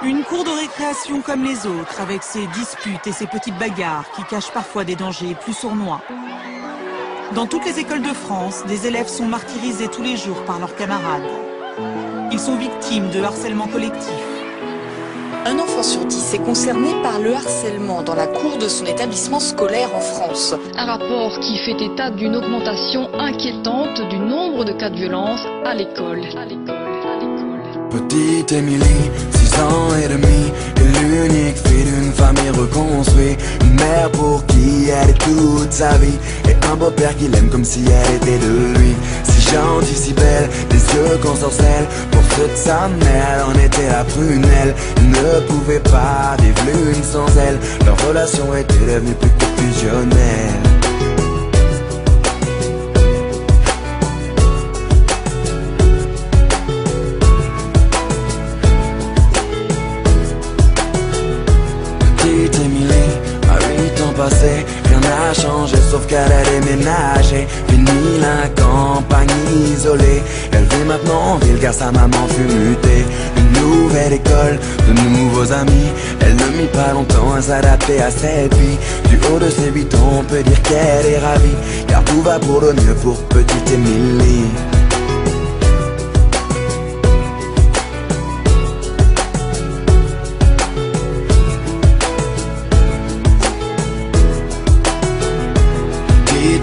Une cour de récréation comme les autres, avec ses disputes et ses petites bagarres qui cachent parfois des dangers plus sournois. Dans toutes les écoles de France, des élèves sont martyrisés tous les jours par leurs camarades. Ils sont victimes de harcèlement collectif. Un enfant sur 10 est concerné par le harcèlement dans la cour de son établissement scolaire en France. Un rapport qui fait état d'une augmentation inquiétante du nombre de cas de violence à l'école. Petite Émilie, 6 ans et demi, est l'unique fille d'une famille reconstruite. Une mère pour qui elle est toute sa vie, et un beau-père qui l'aime comme si elle était de lui. Si gentille, si belle, des yeux qu'ensorcelle, pour toute sa mère, elle en était la prunelle. Elle ne pouvait pas vivre l'une sans elle, leur relation était devenue plus que fusionnelle. Rien n'a changé sauf qu'elle a déménagé. Fini la campagne isolée, elle vit maintenant en ville car sa maman fut mutée. Une nouvelle école, de nouveaux amis, elle ne mit pas longtemps à s'adapter à cette vie. Du haut de ses 8 ans on peut dire qu'elle est ravie, car tout va pour le mieux pour petite Émilie.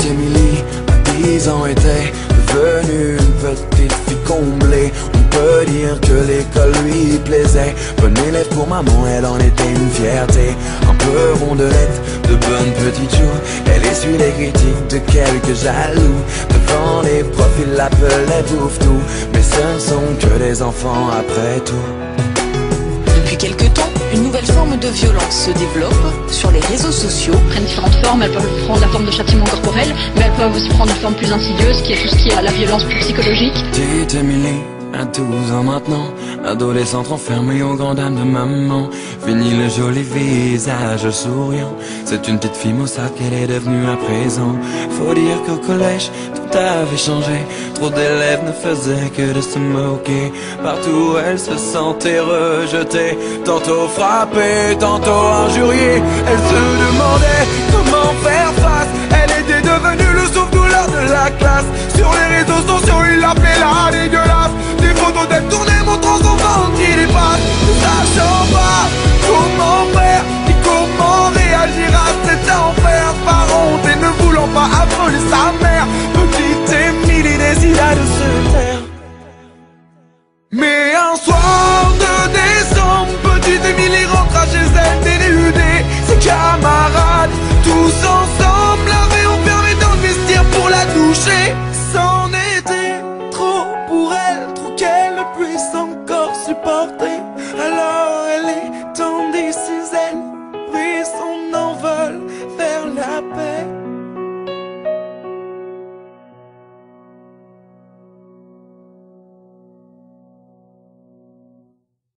Émilie, à 10 ans, était devenue une petite fille comblée. On peut dire que l'école lui plaisait. Bonne élève pour maman, elle en était une fierté. Un peu rondelette, de bonnes petites jours. Elle essuie les critiques de quelques jaloux. Devant les profs, ils l'appelaient bouffe-tout. Mais ce ne sont que des enfants après tout. Depuis quelque temps, une nouvelle forme de violence se développe sur les réseaux sociaux. Elles prennent différentes formes, elles peuvent prendre la forme de châtiment corporel, mais elles peuvent aussi prendre une forme plus insidieuse, qui est tout ce qui est la violence plus psychologique. Petite Émilie, à 12 ans maintenant, adolescente enfermée aux grandes dames de maman. Fini le joli visage souriant, c'est une petite fille maussade qu'elle est devenue à présent. Faut dire qu'au collège, tout avait changé. Trop d'élèves ne faisaient que de se moquer. Partout elle se sentait rejetée, tantôt frappée, tantôt injuriée. Elle se demandait comment faire face. Elle était devenue le souffle-douleur de la classe. Sur les réseaux sociaux, il l'appelait la dégueulasse. Des photos d'elle tournées montrant son ventre qui dépasse. Ne sachant pas comment faire ni comment réagir à cet enfer. Par honte et ne voulant pas affoler sa mère, petite Émilie décida de se taire. Mais un soir de décembre, petite Émilie rentra chez elle dénudée. Ses camarades, tous ensemble, l'avaient enfermée dans le vestiaire pour la toucher. C'en était trop pour elle, trop qu'elle ne puisse encore supporter. Alors